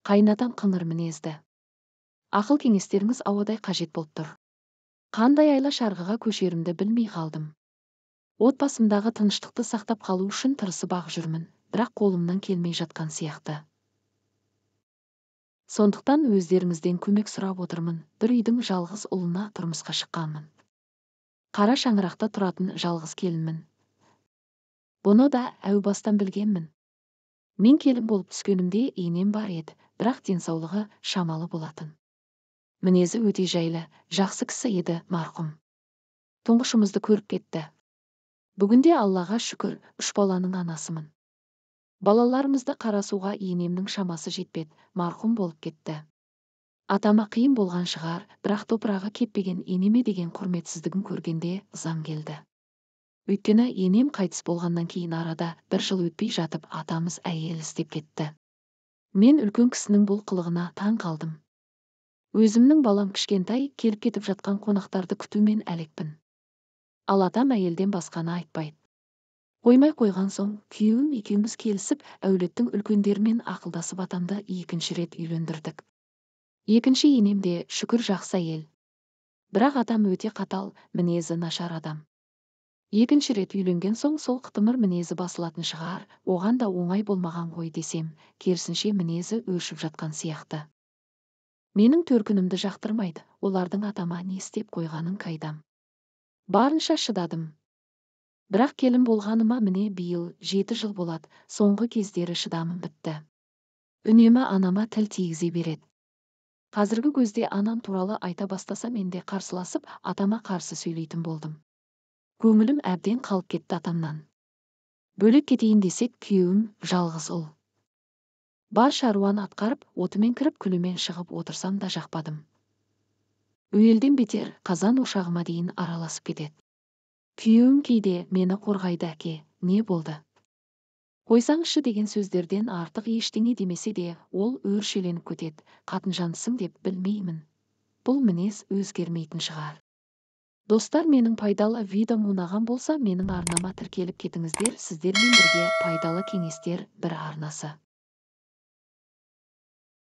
Қайнатам қыңыр мінезді. Ақыл кеңестеріңіз ауадай қажет болып тұр. Қандай айла шарғыға көшерімді білмей қалдым. Отбасымдағы тыныштықты сақтап қалу үшін тырысып-ақ жүрмін, бірақ қолымнан келмей жатқан сияқты. Сондықтан өздеріңізден көмек сұрап отырмын. Бір үйдің жалғыз ұлына тұрмысқа шыққанмын. Қара шаңырақта тұратын жалғыз келінмін. Бұны да әу бастан білгенмін. Мен келін болып түскенімде енем бар еді, бірақ денсаулығы шамалы болатын. Мінезі өте жайлы, жақсы кісі еді марқұм. Тұңғышымызды көріп кетті. Бүгінде Аллаға шүкір, 3 баланың анасымын. Балаларымызды қарасуға енемнің шамасы жетпеді, марқұм болып кетті. Атама қиын болған шығар, бірақ топырағы кеппеген енеме деген құрметсіздігін көргенде ызам келді. Өйткені енем қайтыс болғаннан кейін арада 1 жыл өтпей жатып атамыз әйел іздеп кетті. Мен үлкен кісінің бұл қылығына таң қалдым. Өзімнің балам кішкентай, келіп кетіп жатқан қонақтарды күтумен әлекпін. Ал атам әйелден басқаны айтпайды. Қоймай қойған соң, күйеуім екеуміз келісіп, әулеттің үлкендерімен ақылдасып атамды 2-ші рет үйлендірдік. 2-ші енем де шүкір жақсы әйел. Бірақ атам өте қатал, мінезі нашар адам. 2-ші рет үйленген соң сол қытымыр мінезі басылатын шығар, оған да оңай болмаған ғой десем, керісінше мінезі өршіп жатқан сияқты. Менің төркінімді жақтырмайды, олардың атама не істеп қойғанын қайдам. Барынша шыдадым. Бірақ келін болғаныма міне биыл 7 жыл болады, соңғы кездері шыдамым бітті. Үнемі анама тіл тигізе береді. Қазіргі көзде анам туралы айта бастаса мен де қарсыласып, атама қарсы сөйлейтін болдым. Көңілім әбден қалып кетті атамнан. Бөлек кетейін десек, күйеуім жалғыз ұл. Бар шаруаны атқарып, отымен кіріп, күлімен шығып отырсам да жақпадым. Үйелден бетер қазан ошағыма дейін араласып кетеді. Күйеуім кейде мені қорғайды, әке, не болды? Қойсаңшы деген сөздерден артық ештеңе демесе де, ол өршеленіп кетеді. Қатынжансың деп білмеймін. Бұл мінез өзгермейтін шығар. Достар, менің пайдалы видеом ұнаған болса, менің арнама тіркеліп кетіңіздер. Сіздермен бірге пайдалы кеңестер бір арнасы.